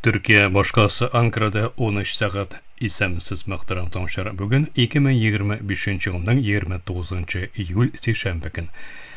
Türkiye başkası Ankara'da 13 saat isemsiz muhtaram tongşar. Bugün 2025 yılının 29 iyul seyşembe gün.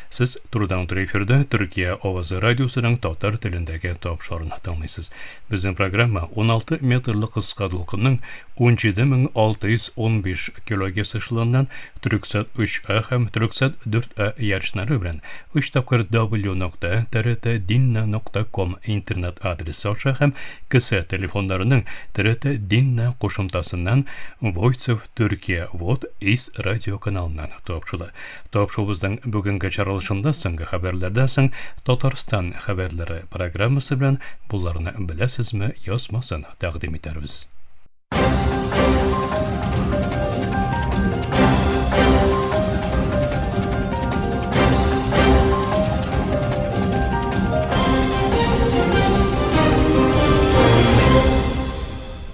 Siz turdan tur efirde Türkiye Ovazı Radyosu'nun Tatar tilindeki topşarını tanıysınız. Bizim programma 16 metrlik kıskadılkının 17.615 kg sıçlığından Türksat 3A hem Türksat 4A yarışları bilen 3 tapkır w.trtdinna.com internet adresi aşağı hem kısa telefonlarının TRT Dinna koşumtasından Voice of Türkiye Vod is radyo kanalından topşulu. Topşubuzdan bugünkü çaralışında soңғы haberlerden soň Tatarstan haberleri programması bilen bunlarını bilesizmi yazmasın taqdim eterbiz.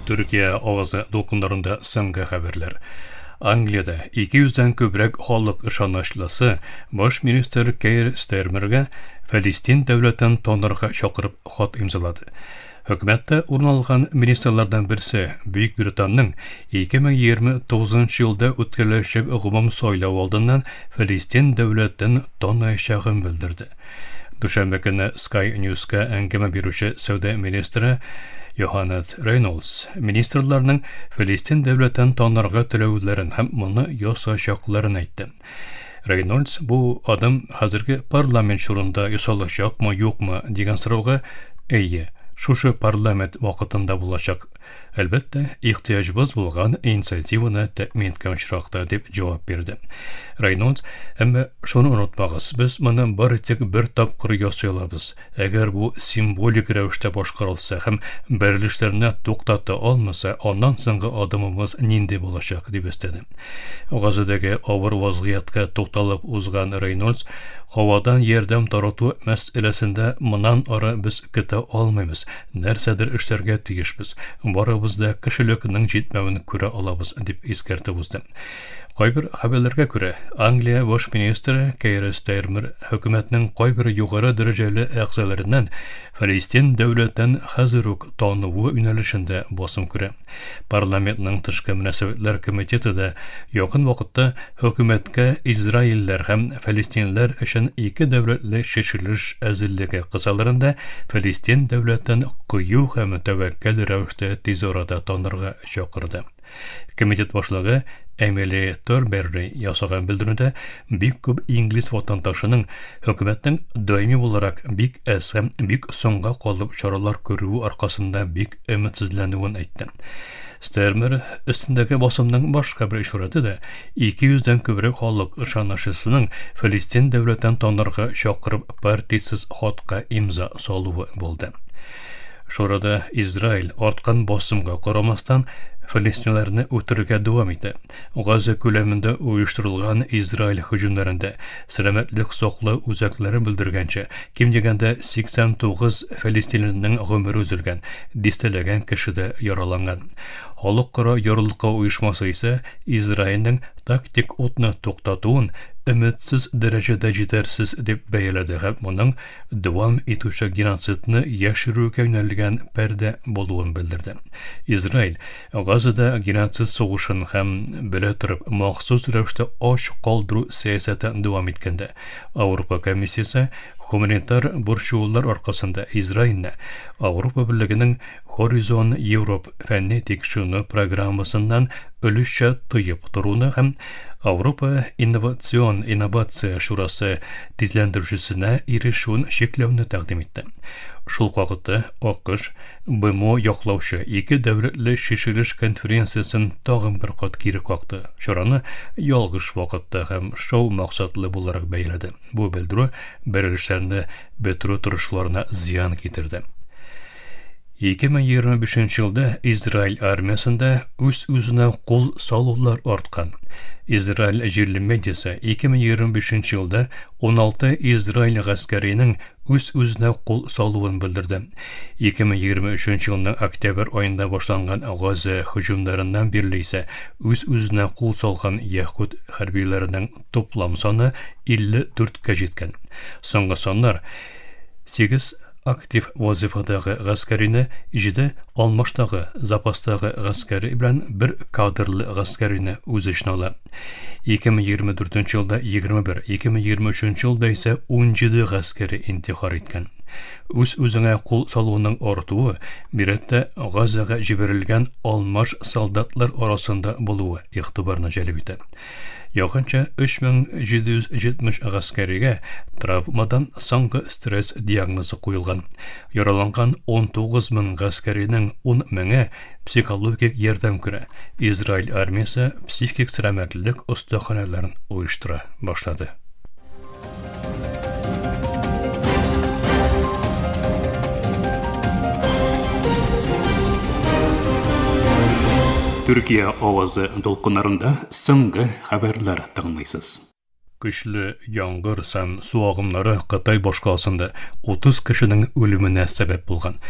Türkiye Ovazı dokunlarında soңғы haberler. Angliyada 200'den köbrek halk ышанычлысы Baş minister Keir Starmer'ga Filistin devletinden tonlarga çakırıp xat imzaladı. Hükümette urun ministerlerden birisi Büyük Britanya'nın 2029 yılda ötkürülecek umum soylav aldığından Filistin devletinden tonlayacağını bildirdi. Düşenbe günü Sky News'ga əngəmə biruşu Savdo ministri Johannes Reynolds, ministerlerinin Filistin devletinden tonlarga tölövlerin hem bunu yasayacaklarını aytdı. Reynolds bu adım hazırki parlament şurunda yasalacak mı yok mu degan soruğa "Eye, şuşu parlament vaqtında bulacak. Elbette ihtiyacımız bulgan inisiativini təmin etken şuraqda" dep cevap berdi. Reynolds, "Ama şunu unutmağız, biz bunu baritek bir tapqır yasayalabız. Eğer bu simbolik rəvişdə başqarılsa hem berilişlerini toqtata olmasa, ondan soňғы adımımız nindi bulacak" dep istedi. Gazadagi ağır vaziyatga to'xtalib uzgan Reynolds, havadan yerdem taratu meselesinde mınan ara biz kıta olmayız. Nersedir işlerge tiyişbiz. Barabızda kişilikinin jitmevini küre alabız dip iskerti uzdu. Qaybir haberlerge küre Angliya Baş Ministri Keir Starmer hükümetinin qaybir yuqarı dereceli a'zalarinden Filistin devletinden hazıruk tanığı yönelişinde basım küre. Parlamentning Tışkı Münasebetler Komiteti de yakın vaqtda hükümetke İsrailler hem Filistinler için iki devletli şeçiliş azilligi qısalarında Filistin devletinden qıyyu hem tevekkül rəvişdə tez orada tanırga çakırdı. Komitet başlığı Emily Thornberry yasagan bildirüde büyük köp İngiliz vatandaşının hükümetin daimi olarak büyük hem büyük soňga qalıp çaralar görüğü arkasında büyük ümitsizlendiğini aytdı. Starmer üstündeki basımdan başka bir işareti de 200'den köbrek halk ышанычлысының Filistin devletinden tonlarga çakırıp partisiz xatga imza salığı buldu. Şurada İsrail artkan basımga qaramasdan Filistinlerini ötürüge devam etti. Gazze köleminde uyuşturulgan İsrail hücumlarında selametlik soqlı uzakları bildirgence, kim degende 89 Filistinlinin ömrü üzülgen, distelegen kişi de yaralangan. Halkara yarılıqqa uyuşması ise İsrail'nin taktik otunu toqtatuğun ümitsiz derecede yetersiz dep beyeledi hem bunun devam etuşa genosidni yaşırıga yönelgen perde boluğun bildirdi. İsrail, Gazada genosid soğuşun hem bile turib maxsus rəvişdə aç qaldırı siyaseten devam etkende. Avrupa Komisiyası humanitar burşuğullar arkasında İsrail'ne Avrupa Birliği'nin Horizon Europe fenni tekşunu programmasından ölüşçe tıyıp durunu hem Avrupa İnnovasiya Şurası tizlendiricisine erişun şeklevini təqdim etdi. Şul vaqtda AQSh BMO yoqlauçu iki devletli şeçiliş konferensiyasını tağın bir qat kiri qaqdı. Şurаны yalğış vaqtda hem şov maqsadlı bularak beyledi. Bu bildirü berilişlerinde betro turuşlarına ziyan getirdi. 2025 yılda İsrail armiyasında üz-üzüne qol saluvlar artkan. İsrail ejirli medyası 2025 yılda 16 İsrail askerinin üz-üzüne qol saluğunu bildirdi. 2023 yılının oktyabr ayında başlangan Gazze hücumlarından birli ise üz-üzüne qol salgan Yahud harbiylerinin toplam sonu 54'e jetken. Soňgy sonlar 8 актив вазифадагы гаскәрине, җиде алмаштагы запастагы гаскәри белән бер кадрлы гаскәрине үз эченә ала. 2024 елда 21, 2023 елда исә 17 гаскәри интихар иткән. Үз-үзеңә кул салуының артуы биредә Газага җибәрелгән алмаш солдатлар арасында булуы игътибарны җәлеп итә. Якынча 3770 гаскәригә травмадан соңгы стресс диагнозы куелган. Яраланган 19000 гаскәринең 10,000-е психологик ярдәм күрә. Израиль армиясе психик сәламәтлек остаханәләрен оештыра башлады. Türkiye авазы долкыннарында соңгы хәбәрләр тыңлыйсыз. Көчле яңгыр һәм су агымнары Кытай башкаласында 30 кешенең үлеменә сәбәп булган.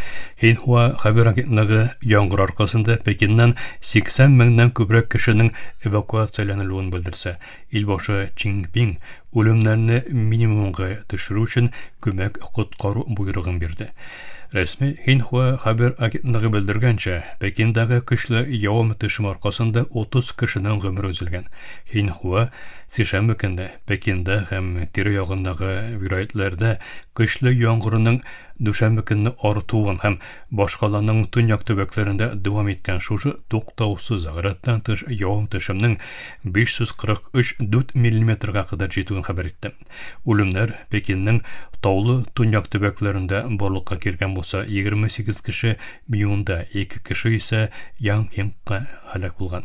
Хинхуа хәбәр агентлыгы яңгыр аркасында Пекиннән 80 меңнән күбрәк кешенең эвакуацияләнүен белдерсә, илбашы Чингпин үлемнәрне минимумга төшерү өчен күмәк коткару буйрыгын бирде. Рәсми Хинхуа хәбәр агентлыгы белдергәнчә, Пекиндагы көчле явым-төшем аркасында 30 кешенең гомере өзелгән. Хинхуа сишәмбе көндә Пекинда һәм тирә-ягындагы вилаятларда көчле яңгырның дүшәмбе көнне артуын һәм башкаланың төньяк төбәкләрендә дәвам иткән шушы туктаусыз аграттан тыш явым-төшемнең 543 мм-га кадәр җитүен хәбәр итте. Үлемнәр Пекинның таулы төньяк төбәкләрендә барлыкка килгән булса, 28 кеше, Биюнда 2 кеше исә Янхинга һәлак булган.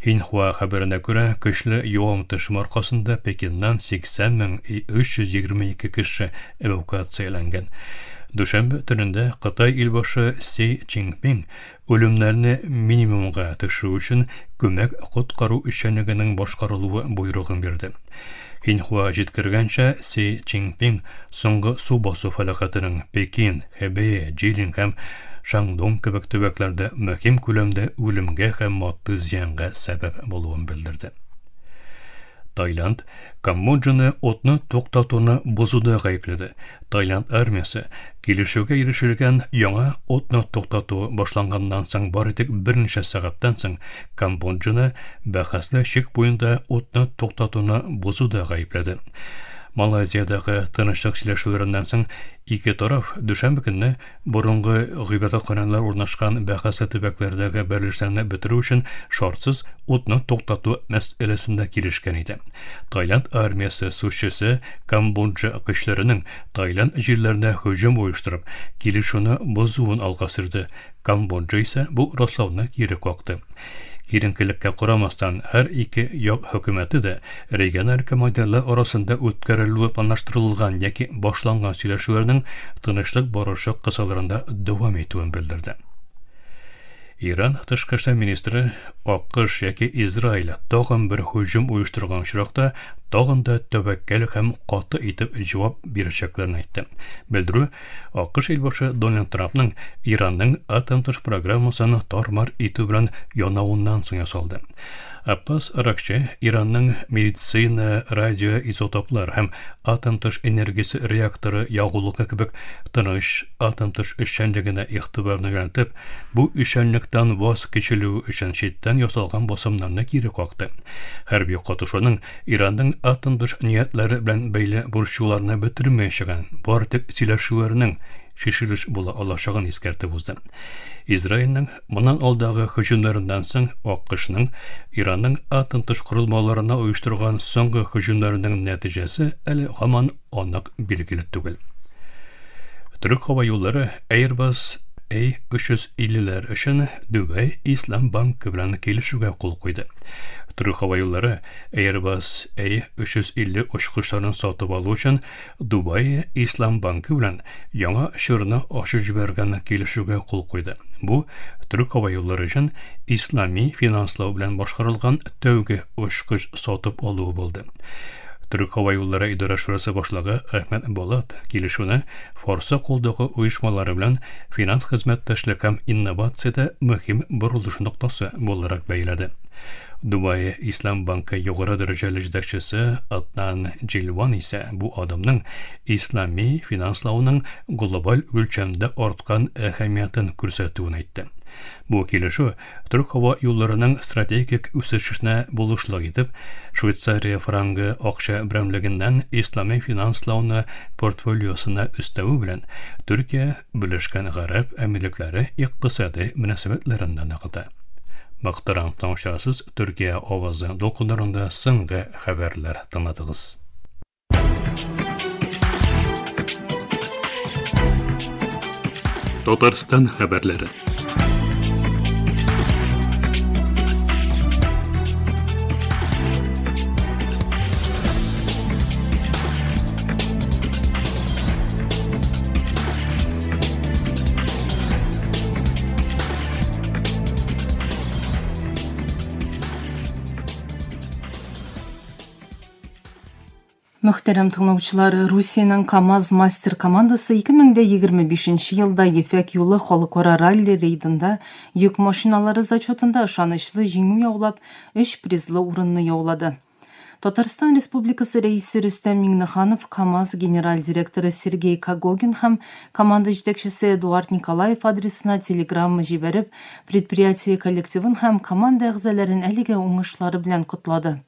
Хинхуа хәбәренә күрә, көчле явым-төшем аркасында Пекиннан 80,322 кеше эвакуацияләнгән. Дүшәмбе төнендә Кытай илбашы Си Цзиньпин үлемнәрне минимумга төшерү өчен күмәк коткару эшчәнлегенең башкарылуы буйрыгын бирде. Хинхуа җиткергәнчә, Си Цзиньпин соңгы су басу фәлакәтенең Пекин, Хэбэй, Җилин һәм Шаңдун кебек төбәкләрдә мөһим күләмдә үлемгә һәм матди зыянга сәбәп булуын белдерде. Таиланд Камбоджаны отны туктатуны бозуда гаепләде. Таиланд армиясе килешүгә ирешелгән яңа отны туктату башланганнан соң бары тик берничә сәгатьтән соң Камбоджаны бәхәсле чик буенда отны туктатуны бозуда гаепләде. Малайзиядагы тынычлык сөйләшүләреннән соң ике тараф дүшәмбе көнне борынгы гыйбадәтханәләр урнашкан бәхәсле төбәкләрдәге берләшүләрне бетерү өчен шартсыз отны туктату мәсьәләсендә килешкән иде. Таиланд армиясе сушчысы Камбоджа көчләренең Таиланд җирләренә һөҗүм оештырып, килешүне бозуын алга сөрде. Камбоджа исә бу раслауны кире какты. Киренкелеккә карамастан, һәр ике як хөкүмәте дә региональ командирлар арасында үткәрелүе планлаштырылган яки башланган сөйләшүләрнең тынычлык барышы кысаларында дәвам итүен белдерде. Иран тышкы эшләр министры АКШ яки Израиль тагын бер һөҗүм оештырган очракта тагын да тәвәккәл һәм каты итеп җавап бирәчәкләрен әйтте. Белдерү АКШ илбашы Дональд Трампның Иранның атом тыш программасын тармар итү белән янавыннан соң ясалды. Аппас Аракчы Иранның медицина, радиоизотоплар һәм атом тыш энергиясе реакторы ягулыгы кебек тыныч атом тыш эшчәнлегенә игътибарны юнәлтеп, бу эшчәнлектән ваз кичелү өчен читтән ясалган басымнарны кире какты. Хәрби катышуның Иранның атом тыш ниятләре белән бәйле бурчуларны бетермәячәген, бары тик сөйләшүләрнең шешелеш була алачагын искәртеп узды. Израильнең моннан алдагы һөҗүмнәреннән соң АКШның Иранның атом тыш корылмаларына оештырган соңгы һөҗүмнәренең нәтиҗәсе әле һаман анык билгеле түгел. Төрек һава юллары Airbus A350ләр өчен Дубай Ислам банкы белән килешүгә кул куйды. Төрек һава юллары Airbus A350 очкычларын сатып алу өчен Дубай Ислам банкы белән яңа чорны ачып җибәргән килешүгә кул куйды. Бу Төрек һава юллары өчен ислами финанслау белән башкарылган тәүге очкыч сатып алу булды. Төрек һава юллары идарә шурасы башлыгы Әхмәт Болат килешүне Форса кулдагы оешмалары белән финанс хезмәттәшлек һәм инновациядә мөһим борылыш ноктасы буларак бәяләде. Дубай Ислам банкы югары дәрәҗәле җитәкчесе Атнан Джилван исә бу адымның ислами финанслауның глобаль өлчәмдә арткан әһәмиятен күрсәтүен әйтте. Бу килешү Төрк һава юлларының стратегик үсешенә булышлык итеп, Швейцария франкы акча берәмлегеннән ислами финанслауны портфолиосына өстәве белән Төркия Берләшкән Гарәп Әмирлекләре икътисади мөнәсәбәтләрендә ныгыта. Мактарам таңшасыз Төркия авазы документарында соңгы хәбәрләр тыңладыгыз. Татарстан хәбәрләре. Мөхтәрәм тыңлаучылар, Русиянең КамАЗ мастер командасы 2025 елда Ефәк юлы халыкара ралли рейдында йөк машиналары зачетында ышанычлы җиңү яулап, 3 призлы урынны яулады. Татарстан Республикасы рәисе Рөстәм Миңнеханов, КамАЗ генераль директоры Сергей Когогин һәм команда җитәкчесе Эдуард Николаев адресына телеграмма җибәреп, предприятие коллективын һәм команда әгъзаларын әлегә уңышлары белән котлады.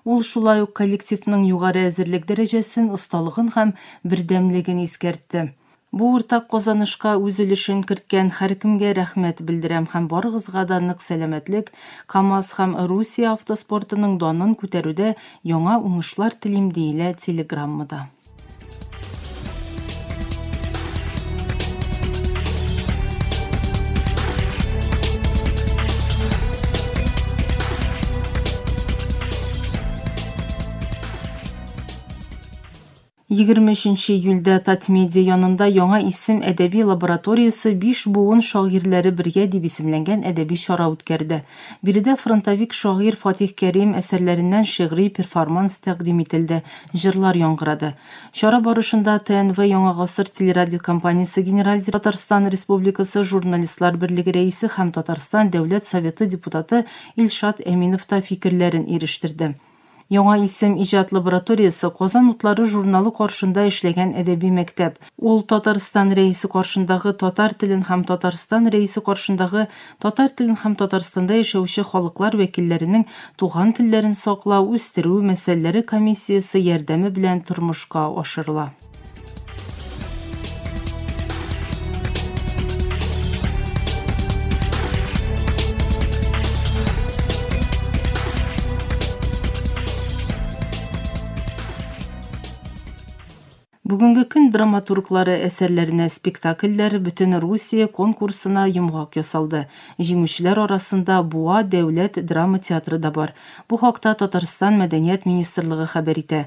Ул шулай ук коллективның югары әзерлек дәрәҗәсен, осталыгын һәм бердәмлеген искәртте. Бу уртак казанышка үз өлешен керткән һәркемгә рәхмәт белдерәм һәм барыгызга да нык сәламәтлек, КамАЗ һәм Русия автоспортының данын күтәрүдә яңа уңышлар телим диелә телеграммада. Июльдә Татмедиа янында яңа исем әдәби лабораториясы 5 буын шагыйрьләре бергә дип исемләнгән әдәби чара үткәрде. Биредә фронтовик шагыйрь Фатих Кәрим әсәрләреннән шигъри перформанс тәкъдим ителде, җырлар яңгырады. Чара барышында ТНВ Яңа гасыр телерадио компаниясе генераль директоры, Татарстан Республикасы журналистлар берлеге рәисе һәм Татарстан Дәүләт Советы депутаты Илшат Әминов та фикерләрен ирештерде. Яңа исем иҗат лабораториясы Казан утлары журналы каршында эшләгән әдәби мәктәп. Ул Татарстан рәисе каршындагы татар телен һәм Татарстан рәисе каршындагы татар телен һәм Татарстанда яшәүче халыклар вәкилләренең туган телләрен саклау, үстерү мәсьәләләре комиссиясе ярдәме белән тормышка ашырыла. Бүгенге көн драматурглары әсәрләренә спектакльләр бөтен Русия конкурсына йомгак ясалды. Җиңүчеләр арасында Буа дәүләт драма театры да бар. Бу хакта Татарстан Мәдәният министрлыгы хәбәр итә.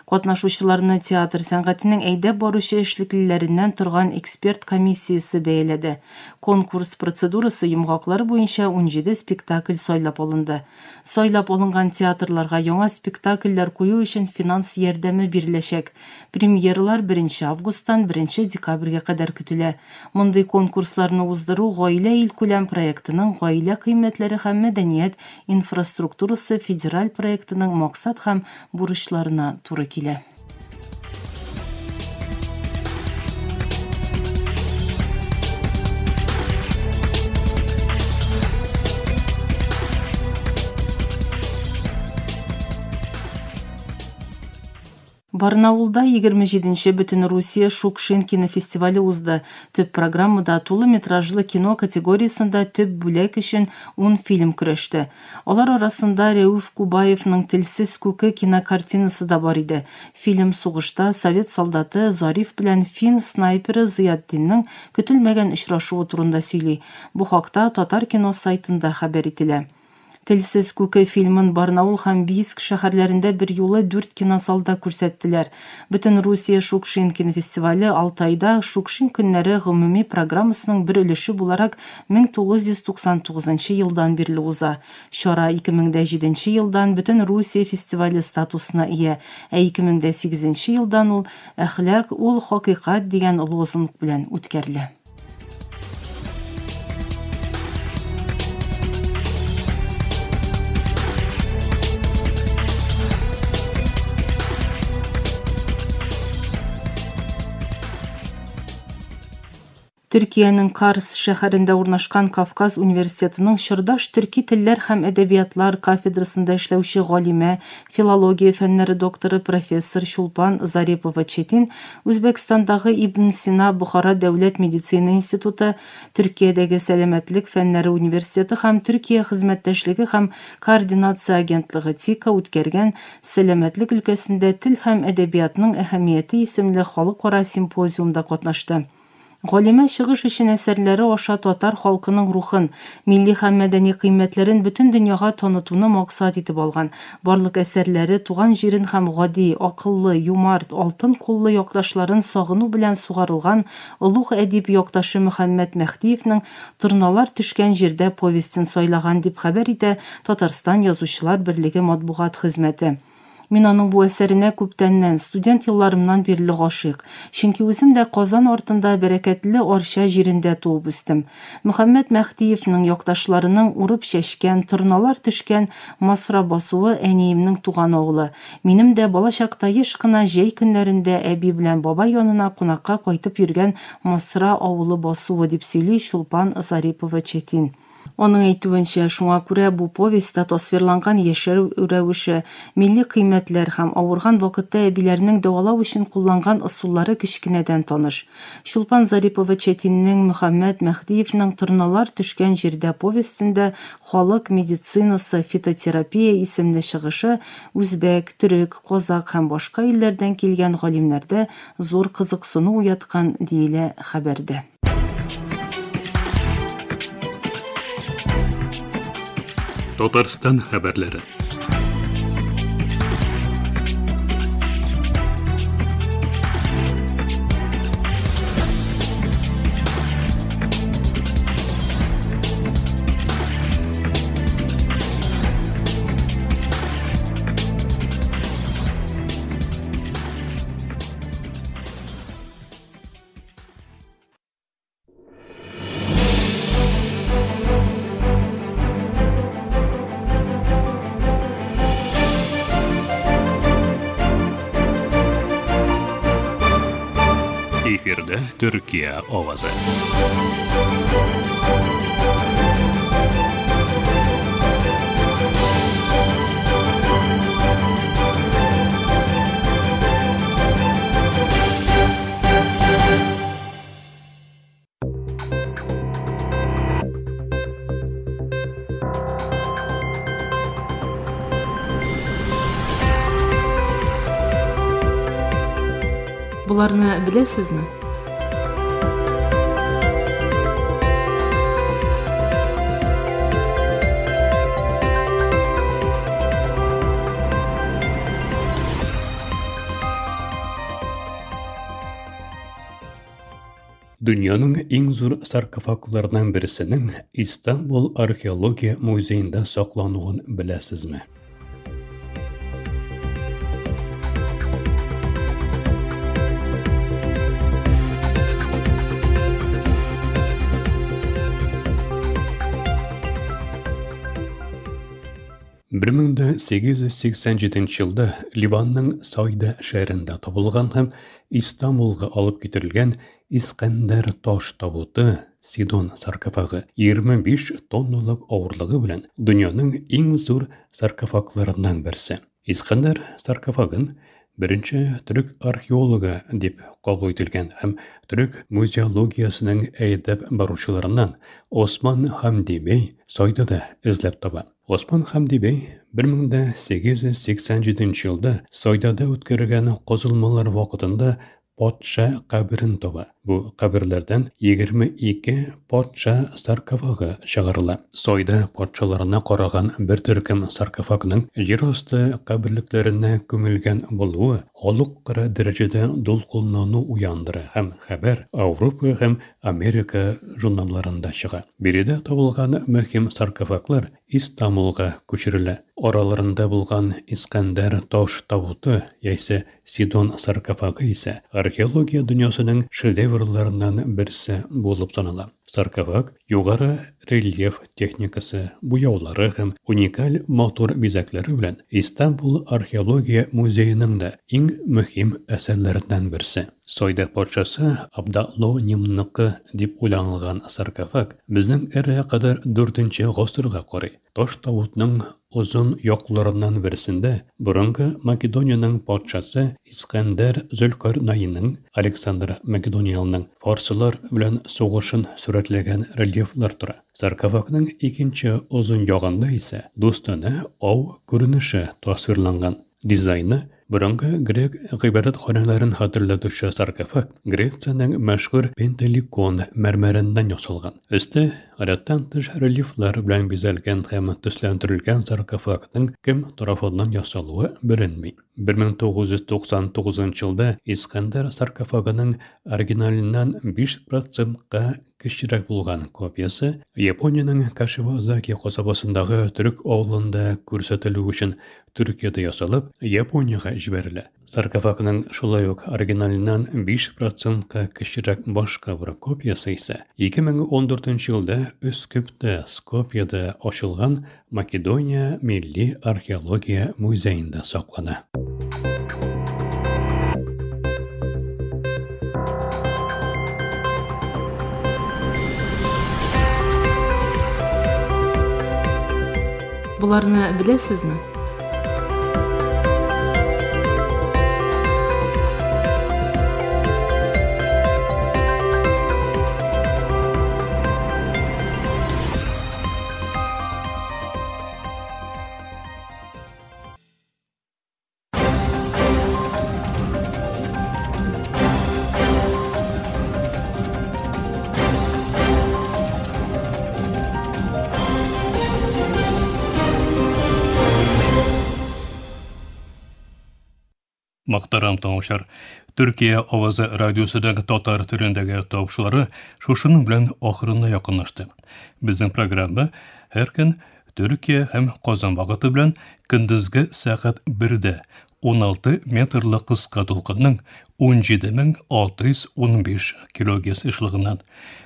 Катнашучыларны театр сәнгатенең әйдәп баручы эшлеклеләреннән торган эксперт комиссиясе бәяләде. Конкурс процедурасы йомгаклары буенча 17 спектакль сайлап алынды. Сайлап алынган театрларга яңа спектакльләр кую өчен финанс ярдәме биреләчәк. Премьерлар 1 августтан 1 декабрьгә кадәр көтелә. Мондый конкурсларны уздыру гаилә илкүләм проектының гаилә кыйммәтләре һәм мәдәният инфраструктурасы федераль проектының максат һәм бурычларына туры килә. Барнаулда 27-нче Бөтен Русия Шукшин кинофестивале узды. Төп программада тулы метражлы кино категориясында төп бүләк өчен 10 фильм көрәште. Алар арасында Рәүф Кубаевның Телсез күке кинокартинасы да бар иде. Фильм сугышта Совет солдаты Зариф белән фин снайперы Зыятдинның көтелмәгән очрашуы турында сөйли. Бу хакта Татар кино сайтында хәбәр ителә. Телсез күке фильмын Барнаул һәм Бийск шәһәрләрендә бер юлы 4 кинозалда күрсәттеләр. Бөтен Русия Шукшин кинофестивале Алтайда Шукшин көннәре гомуми программасының бер өлеше буларак 1999 елдан бирле уза. Чара 2007 елдан Бөтен Русия фестивале статусына ия, ә 2008 елдан ул әхлак, ул хакыйкать дигән лозунг белән үткәрелә. Төркиянең Карс шәһәрендә урнашкан Кавказ университетының чордаш төрки телләр һәм әдәбиятлар кафедрасында эшләүче галимә, филология фәннәре докторы профессор Чулпан Зарипова-Четин Үзбәкстандагы Ибн Сина Бухара дәүләт медицина институты, Төркиядәге сәламәтлек фәннәре университеты һәм Төркия хезмәттәшлеге һәм координация агентлыгы ТИКа үткәргән сәламәтлек өлкәсендә тел һәм әдәбиятның әһәмияте исемле халыкара симпозиумда катнашты. Галимә чыгыш өчен әсәрләре аша татар халкының рухын, милли һәм мәдәни кыйммәтләрен бөтен дөньяга танытуны максат итеп алган. Барлык әсәрләре туган җирен һәм гади, акыллы, юмарт, алтын куллы якташларын сагыну белән сугарылган олуг әдип якташы Мөхәммәд Мәхдиевнең «Торналар төшкән җирдә» повестен сайлаган дип хәбәр итә Татарстан Язучылар берлеге матбугат хезмәте. Мин аның бу әсәренә күптәннән, студент елларымнан бирле гашыйк. Чөнки үзем дә Казан артында бәрәкәтле Арча җирендә туып үстем. Мөхәммәд Мәхдиевнең якташларының урып чәчкән, торналар төшкән Масра басуы әниемнең туган авылы. Минем дә балачакта еш кына җәй көннәрендә әби белән бабай янына кунакка кайтып йөргән Масра авылы басуы, дип сөйли Чулпан Зарипова-Четин. Оның әйтүенчә, шуңа күрә бу повестьта тасвирланган яшәү рәвеше, милли кыйммәтләр һәм авырган вакытта әбиләрнең дәвалау өчен кулланган ысуллары кечкенәдән таныш. Чулпан Зарипова-Четиннең Мөхәммәд Мәхдиевнең «Торналар төшкән җирдә» повестендә халык медицинасы, фитотерапия исемле чыгышы үзбәк, төрек, казак һәм башка илләрдән килгән галимнәрдә зур кызыксыну уяткан, диелә хәбәрдә. Татарстан хәбәрләре. Эфирдә Төркия авазы. Буларны беләсезме? Дөньяның иң зур саркофагларынан берсенең Истанбул археология музеенда саклануын беләсезме? Бер 1887 елда Ливанның Сайда шәһәрендә табылган һәм Истанбулга алып китерелгән Искәндәр таш табуты, Сидон саркофагы, 25 тонналык авырлыгы белән дөньяның иң зур саркофагларыннан берсе. Искәндәр саркофагын беренче төрек археологы дип кабул ителгән һәм төрек музеологиясының әйдәп баручыларыннан Осман Хамди бей Сайдада эзләп таба. Осман Хамди бей 1887 елда Сайдада үткәргән казылмалар вакытында патша каберен таба. Бу каберләрдән 22 патша саркофагы чыгарыла. Сайда патшаларына караган бер төркем саркофагның җир асты каберлекләренә күмелгән булуы халыкара дәрәҗәдә дулкынлану уяндыра һәм хәбәр Европа һәм Америка журналларында чыга. Биредә табылган мөһим саркофаглар Истанбулга күчерелә. Араларында булган Искәндәр таш табуты яисә Сидон саркофагы исә археология дөньясының шедеврларыннан берсе булып санала. Саркофаг югары рельеф техникасы, буяулары һәм уникаль матур бизәкләре белән Истанбул археология музееның да иң мөһим әсәрләреннән берсе. Сойда патшасы Абдалло Нимныкы дип уйланган саркофаг безнең эрә кадәр 4нче гасырга карый. Таш тавытның узын якларыннан берсендә борынгы Македониянең патшасы Искәндәр Зөлкарнайның Александр Македониялының фарсылар белән сугышын сурәтләгән рельефлар тора. Саркофагның икенче узын ягында исә достана ау күренеше тасвирланган. Дизайны борынгы грек гыйбадәтханәләрен хәтерләтүче саркофаг Грециянең мәшһүр Пентеликон мәрмәреннән ясалган. Өсте гадәттән тыш рельефлар белән бизәлгән һәм төсләндерелгән саркофагның кем тарафыннан ясалуы беленми. 1999 елда Искәндәр саркофагының оригиналеннән 5%-ка кечерәк булган копиясы Япониянең Кашивазаки касабасындагы төрек авылында күрсәтелү өчен Төркиядә ясалып, Япониягә җибәрелә. Саркофагның шулай ук оригиналеннән 5%-ка кечерәк башка бер копиясы исә 2014 елда Өскөптә Скопьеда ачылган Македония милли археология музеенда саклана. Буларны беләсезме? Мактарам таңышар. Төркия авазы радиосыдагы татар төрендәге тапшылары шушының белән ахырына якынлашты. Безнең программа һәр көн Төркия һәм Казан вакыты белән көндезге сәгать 1дә 16 метрлы кыска тулкынның 17615 кГц эшлегеннән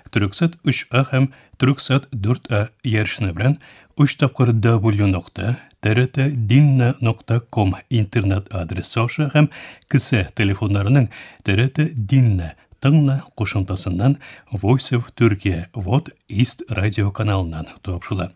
Төрксат 3А һәм Төрксат 4А ярышны белән 3 тапкыр w.trt.dinna.com интернет адресы аша һәм кесе телефоннарының TRT Dinna тыңна кушымтасыннан Voice of Turkey Вот East радио каналынан тапшыла.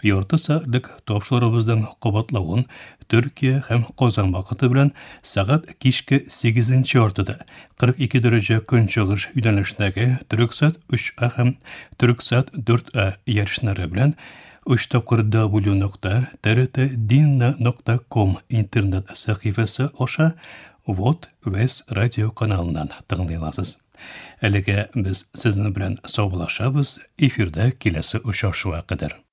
Ярты сәгатьлек тапшырыбызның кабатлавын Төркия һәм Казан вакыты белән сәгать кичке 8нче артыда 42 дәрәҗә көнчыгыш юнәлешендәге Төрксат 3А һәм Төрксат 4А ярышлары белән 3 тапкыр w.trt.dinna.com интернет сәхифәсе аша Вот Вес радио каналынан тыңлый аласыз. Әлегә без сезнең белән саубуллашабыз, эфирдә киләсе очрашуга кадәр.